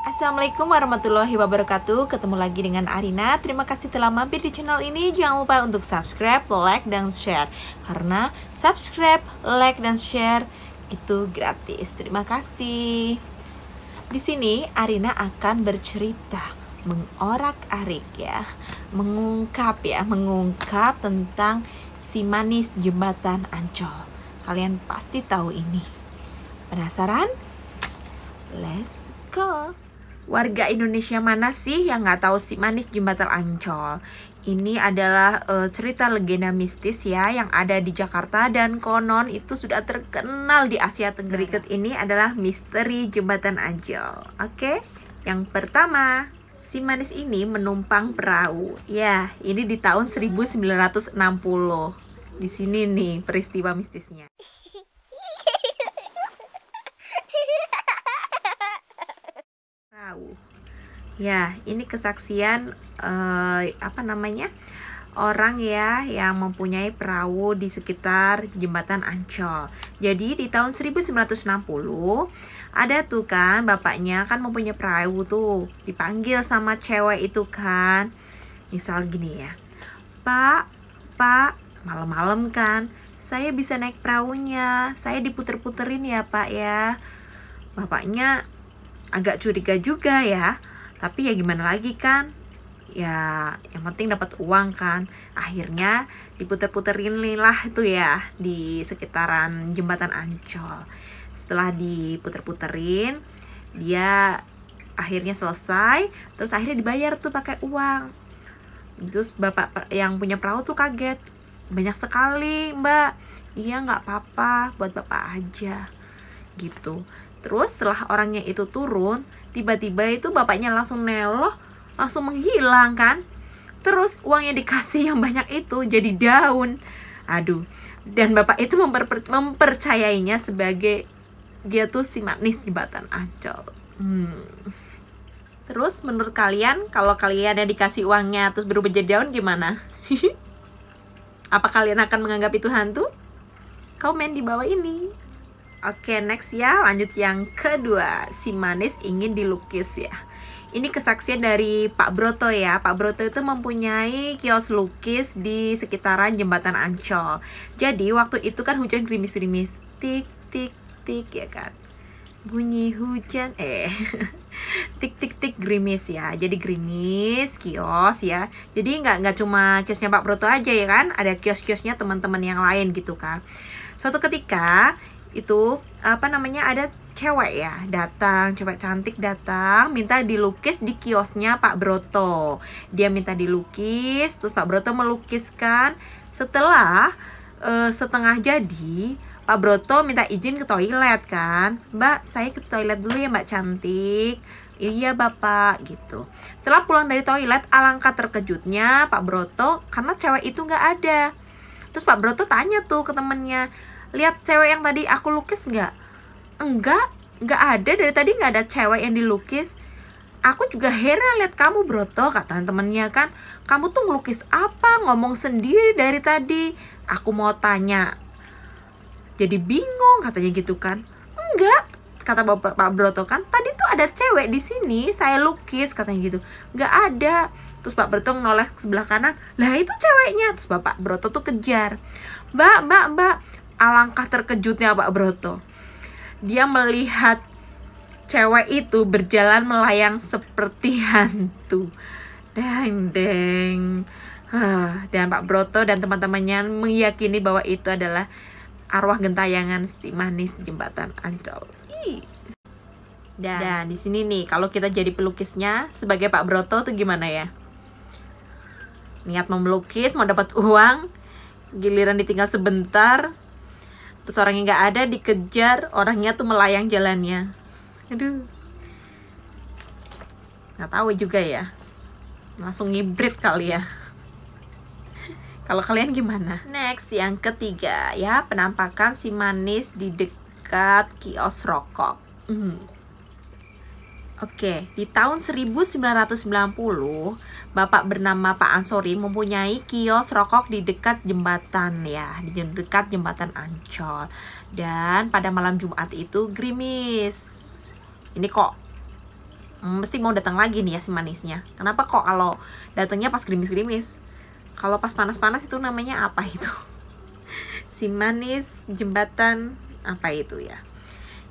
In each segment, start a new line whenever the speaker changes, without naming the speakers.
Assalamualaikum warahmatullahi wabarakatuh. Ketemu lagi dengan Arina. Terima kasih telah mampir di channel ini. Jangan lupa untuk subscribe, like, dan share. Karena subscribe, like, dan share itu gratis. Terima kasih. Di sini Arina akan bercerita, mengorak-arik ya, mengungkap tentang si manis jembatan Ancol. Kalian pasti tahu ini. Penasaran? Let's go. Warga Indonesia mana sih yang nggak tahu si manis jembatan Ancol? Ini adalah cerita legenda mistis ya yang ada di Jakarta dan konon itu sudah terkenal di Asia Tenggara. Berikut ini adalah misteri jembatan Ancol. Oke, yang pertama, si manis ini menumpang perahu. Ya, ini di tahun 1960. Di sini nih peristiwa mistisnya. Ya, ini kesaksian orang ya yang mempunyai perahu di sekitar jembatan Ancol. Jadi di tahun 1960 ada tuh kan bapaknya kan mempunyai perahu tuh, dipanggil sama cewek itu kan. Misal gini ya. Pak, malam-malam kan saya bisa naik perahunya, saya diputer-puterin ya Pak ya. Bapaknya agak curiga juga ya, tapi ya gimana lagi kan, ya yang penting dapat uang kan. Akhirnya diputer-puterin lah itu ya di sekitaran jembatan Ancol. Setelah diputer-puterin, dia akhirnya selesai, terus akhirnya dibayar tuh pakai uang. Terus bapak yang punya perahu tuh kaget, banyak sekali Mbak. Iya nggak apa-apa, buat bapak aja gitu. Terus setelah orangnya itu turun, tiba-tiba itu bapaknya langsung neloh, langsung menghilang kan. Terus uang yang dikasih yang banyak itu jadi daun. Aduh, dan bapak itu mempercayainya sebagai dia tuh si manis jembatan Ancol. Terus menurut kalian, kalau kalian yang dikasih uangnya terus berubah jadi daun gimana? Apa kalian akan menganggap itu hantu? Komen di bawah ini. Oke, next ya, lanjut yang kedua. Si manis ingin dilukis ya. Ini kesaksian dari Pak Broto ya. Pak Broto itu mempunyai kios lukis di sekitaran jembatan Ancol. Jadi waktu itu kan hujan gerimis-gerimis, tik tik tik ya kan. Bunyi hujan tik tik tik gerimis ya. Jadi gerimis kios ya. Jadi nggak cuma kiosnya Pak Broto aja ya kan. Ada kios-kiosnya teman-teman yang lain gitu kan. Suatu ketika itu ada cewek ya datang, cewek cantik datang minta dilukis di kiosnya Pak Broto. Dia minta dilukis, terus Pak Broto melukiskan. Setelah setengah jadi, Pak Broto minta izin ke toilet kan. Mbak, saya ke toilet dulu ya Mbak cantik. Iya Bapak gitu. Setelah pulang dari toilet, alangkah terkejutnya Pak Broto karena cewek itu nggak ada. Terus Pak Broto tanya tuh ke temennya, lihat cewek yang tadi aku lukis nggak? Nggak ada, dari tadi nggak ada cewek yang dilukis. Aku juga heran lihat kamu Broto, kata temennya kan. Kamu tuh ngelukis apa? Ngomong sendiri dari tadi. Aku mau tanya. Jadi bingung katanya gitu kan. Enggak, kata Pak Broto kan. Tadi tuh ada cewek di sini, saya lukis katanya gitu. Nggak ada. Terus Pak Broto noleh ke sebelah kanan. Lah itu ceweknya. Terus Bapak Broto tuh kejar. Mbak. Alangkah terkejutnya Pak Broto. Dia melihat cewek itu berjalan melayang seperti hantu. Deng. Dan Pak Broto dan teman-temannya meyakini bahwa itu adalah arwah gentayangan si manis jembatan Ancol. Dan di sini nih, kalau kita jadi pelukisnya sebagai Pak Broto tuh gimana ya? Niat mau melukis, mau dapat uang, giliran ditinggal sebentar, terus orangnya nggak ada, dikejar, orangnya tuh melayang jalannya. Aduh, nggak tahu juga ya, langsung ngibrit kali ya. Kalau kalian gimana? Next, yang ketiga ya, penampakan si manis di dekat kios rokok. Oke, di tahun 1990, bapak bernama Pak Ansori mempunyai kios rokok di dekat jembatan ya, di dekat jembatan Ancol. Dan pada malam Jumat itu gerimis. Ini kok mesti mau datang lagi nih ya si manisnya. Kenapa kok kalau datangnya pas gerimis-gerimis? Kalau pas panas-panas itu namanya apa itu? Si manis jembatan apa itu ya?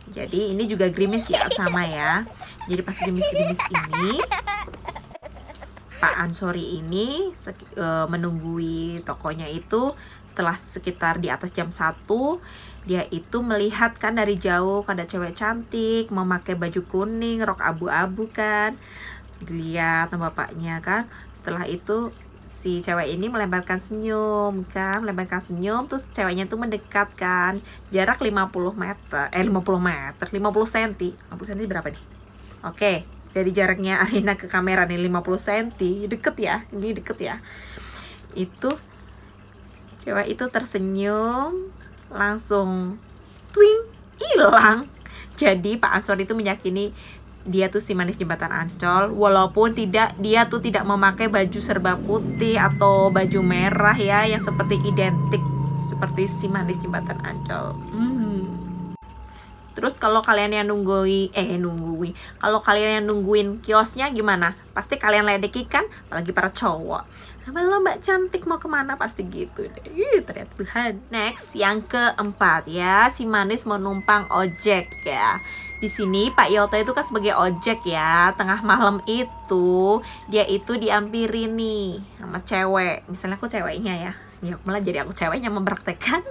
Jadi ini juga gerimis ya, sama ya. Jadi pas gerimis-gerimis ini Pak Ansori ini menunggui tokonya itu setelah sekitar di atas jam 1. Dia itu melihat kan dari jauh ada cewek cantik memakai baju kuning, rok abu-abu kan. Dilihat sama bapaknya kan. Setelah itu si cewek ini melemparkan senyum kan, melemparkan senyum, terus ceweknya tuh mendekat kan. Jarak 50 meter, 50 meter, 50 cm. 50 cm berapa nih? Oke. Dari jaraknya Arina ke kamera nih 50 cm, deket ya, ini deket ya. Itu cewek itu tersenyum, langsung twing, hilang. Jadi Pak Ansori itu meyakini dia tuh si manis jembatan Ancol, walaupun dia tuh tidak memakai baju serba putih atau baju merah ya, yang seperti identik seperti si manis jembatan Ancol. Terus kalau kalian yang kalau kalian yang nungguin kiosnya gimana? Pasti kalian ledeki kan? Apalagi para cowok. Halo mbak cantik mau kemana? Pasti gitu deh. Ternyata Tuhan. Next, yang keempat ya, si manis mau numpang ojek ya. Di sini Pak Yoto itu kan sebagai ojek ya. Tengah malam itu dia itu diampirin nih sama cewek. Misalnya aku ceweknya ya. Ya malah jadi aku ceweknya mempraktekkan.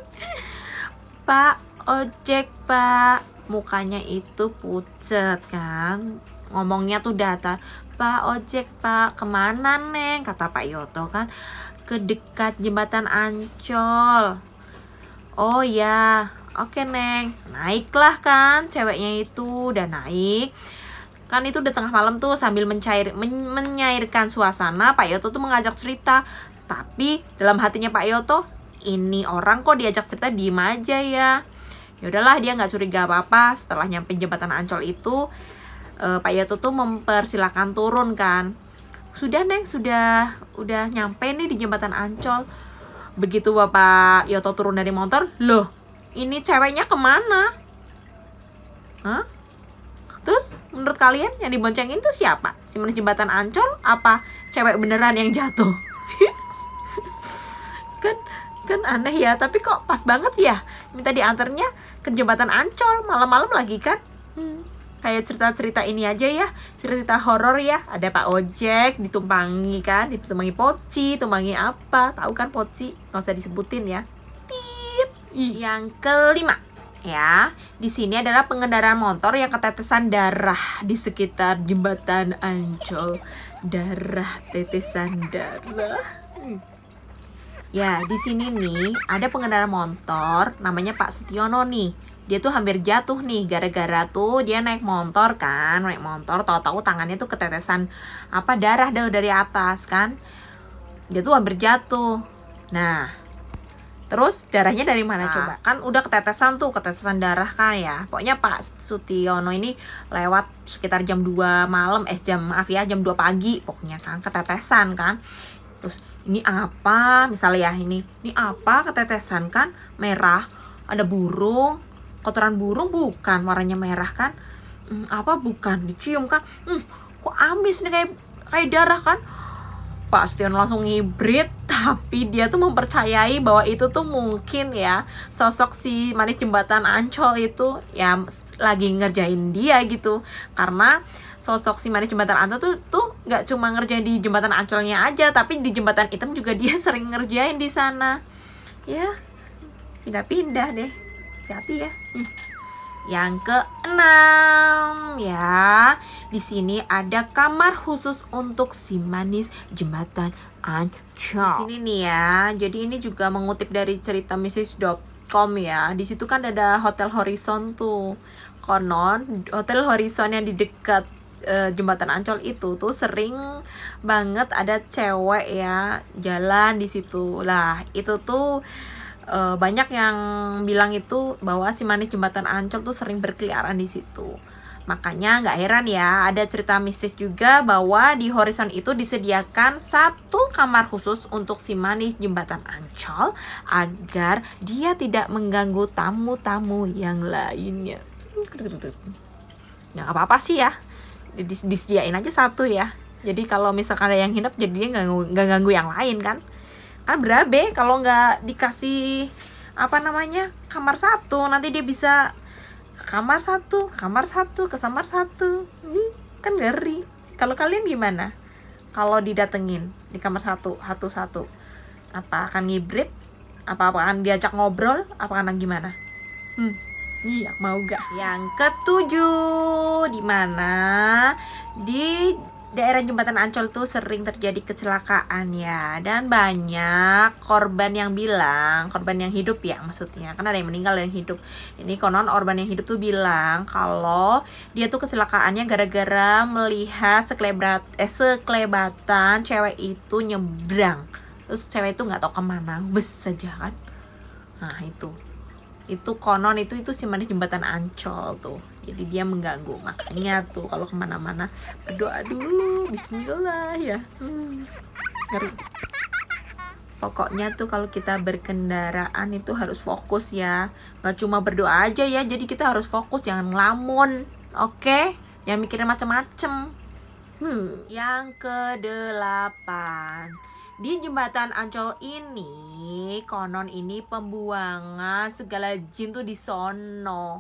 Pak ojek pak, mukanya itu pucet kan, ngomongnya tuh datar. Pak ojek pak, kemana neng? Kata Pak Yoto kan, ke dekat jembatan Ancol. Oh ya, oke neng. Naiklah kan, ceweknya itu udah naik. Kan itu udah tengah malam tuh, sambil menyairkan suasana, Pak Yoto tuh mengajak cerita. Tapi dalam hatinya Pak Yoto, ini orang kok diajak cerita diem aja ya. Ya udahlah, dia nggak curiga apa-apa. Setelah nyampe jembatan Ancol itu, Pak Yoto tuh mempersilahkan turun kan. Sudah neng, udah nyampe nih di jembatan Ancol. Begitu Bapak Yoto turun dari motor, loh ini ceweknya kemana? Hah? Terus menurut kalian yang diboncengin tuh siapa? Si manis jembatan Ancol apa cewek beneran yang jatuh? kan aneh ya, tapi kok pas banget ya minta diantarnya ke jembatan Ancol malam-malam lagi kan. Kayak cerita-cerita ini aja ya, cerita horor ya. Ada Pak ojek ditumpangi kan, ditumpangi poci, tumpangi apa, tahu kan poci, nggak usah disebutin ya. Yang kelima ya, di sini adalah pengendara motor yang ketetesan darah di sekitar jembatan Ancol. Darah, tetesan darah. Ya, di sini nih ada pengendara motor namanya Pak Sutiono nih. Dia tuh hampir jatuh nih gara-gara tuh dia naik motor kan, tahu-tahu tangannya tuh ketetesan darah dari atas kan. Dia tuh hampir jatuh. Nah, terus darahnya dari mana coba? Kan udah ketetesan darah kan ya. Pokoknya Pak Sutiono ini lewat sekitar jam 2 malam, jam 2 pagi pokoknya kan, ketetesan kan. Terus ini apa? Misalnya ya ini apa ketetesan kan? Merah, ada burung, kotoran burung bukan, warnanya merah kan? Apa bukan? Dicium kan? Kok amis nih kayak darah kan? Pak Sutiono langsung ngibrit, tapi dia tuh mempercayai bahwa itu tuh mungkin ya sosok si manis jembatan Ancol itu ya lagi ngerjain dia gitu. Karena sosok si manis jembatan Ancol tuh nggak cuma ngerjain di jembatan Ancolnya aja, tapi di jembatan Hitam juga dia sering ngerjain di sana. Ya, pindah-pindah deh. Hati-hati ya. Yang keenam ya, di sini ada kamar khusus untuk si manis jembatan Ancol. Di sini nih ya, jadi ini juga mengutip dari cerita Mrs.com ya. Di situ kan ada Hotel Horizon tuh. Konon Hotel Horizon yang di dekat jembatan Ancol itu tuh sering banget ada cewek ya jalan di situ. Lah itu tuh banyak yang bilang itu bahwa si manis jembatan Ancol tuh sering berkeliaran di situ. Makanya nggak heran ya ada cerita mistis juga bahwa di Horizon itu disediakan satu kamar khusus untuk si manis jembatan Ancol agar dia tidak mengganggu tamu-tamu yang lainnya. Ya apa-apa sih ya. disediain aja satu ya. Jadi kalau misalkan ada yang nginep, jadinya nggak ganggu yang lain kan berabe kalau nggak dikasih apa namanya kamar satu. Nanti dia bisa kamar satu ke kamar satu. Kan ngeri. Kalau kalian gimana kalau didatengin di kamar satu? Apa akan ngibrit? Apa akan diajak ngobrol? Apa akan gimana? Iya, mau gak? Yang ketujuh, di mana di daerah Jembatan Ancol tuh sering terjadi kecelakaan ya, dan banyak korban yang bilang, korban yang hidup ya maksudnya, kan ada yang meninggal dan yang hidup. Ini konon korban yang hidup tuh bilang kalau dia tuh kecelakaannya gara-gara melihat sekelebatan cewek itu nyebrang, terus cewek itu nggak tahu kemana, bes saja kan. Nah itu konon itu si manis Jembatan Ancol tuh, jadi dia mengganggu. Makanya tuh kalau kemana-mana berdoa dulu, bismillah ya. Ngeri. Pokoknya tuh kalau kita berkendaraan itu harus fokus ya, nggak cuma berdoa aja ya, jadi kita harus fokus, jangan ngelamun, oke? Jangan mikirin macem-macem. Yang ke-8, di Jembatan Ancol ini konon ini pembuangan segala jin tuh di sono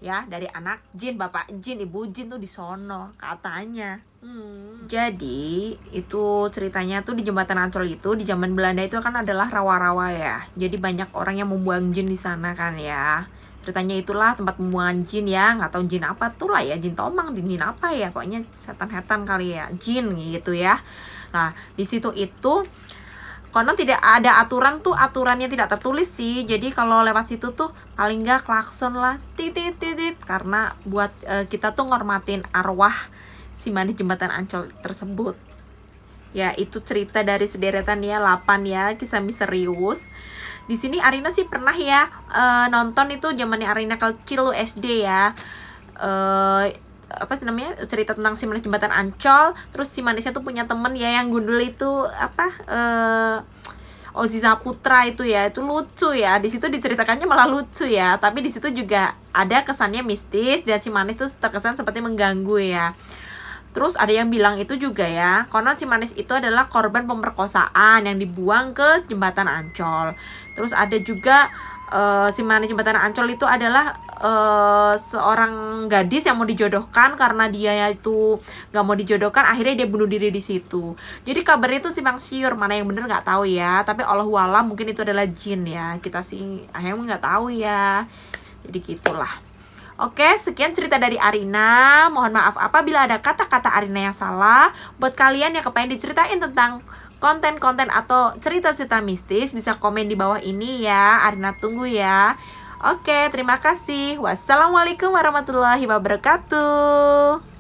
ya, dari anak jin, bapak jin, ibu jin tuh di sono katanya. Jadi itu ceritanya tuh di Jembatan Ancol itu di zaman Belanda itu kan adalah rawa-rawa ya, jadi banyak orang yang membuang jin di sana kan ya. Ceritanya itulah tempat pembuangan jin ya, nggak tahu jin apa tuh lah ya, jin tomang, jin apa ya, pokoknya setan-setan kali ya, jin gitu ya. Nah di situ itu konon tidak ada aturan tuh, aturannya tidak tertulis sih. Jadi kalau lewat situ tuh paling nggak klakson lah, titit, karena buat kita tuh ngormatin arwah si manis Jembatan Ancol tersebut. Ya itu cerita dari sederetan ya 8 ya, kisah misterius. Di sini Arina sih pernah ya nonton itu zamannya Arina kecil lu SD ya. Apa namanya, cerita tentang si manis Jembatan Ancol. Terus si manisnya tuh punya temen ya yang gundul itu apa Ozi Saputra itu ya, itu lucu ya. Di situ diceritakannya malah lucu ya, tapi di situ juga ada kesannya mistis dan si manis tuh terkesan seperti mengganggu ya. Terus ada yang bilang itu juga ya, konon si manis itu adalah korban pemerkosaan yang dibuang ke Jembatan Ancol. Terus ada juga si manis Jembatan Ancol itu adalah seorang gadis yang mau dijodohkan, karena dia itu nggak mau dijodohkan, akhirnya dia bunuh diri di situ. Jadi kabarnya itu simpang siur, mana yang bener nggak tahu ya. Tapi Allahualam mungkin itu adalah jin ya, kita sih akhirnya nggak tahu ya. Jadi gitulah. Oke, sekian cerita dari Arina. Mohon maaf apabila ada kata-kata Arina yang salah. Buat kalian yang kepengen diceritain tentang konten-konten atau cerita-cerita mistis, bisa komen di bawah ini ya. Arina tunggu ya. Oke, terima kasih. Wassalamualaikum warahmatullahi wabarakatuh.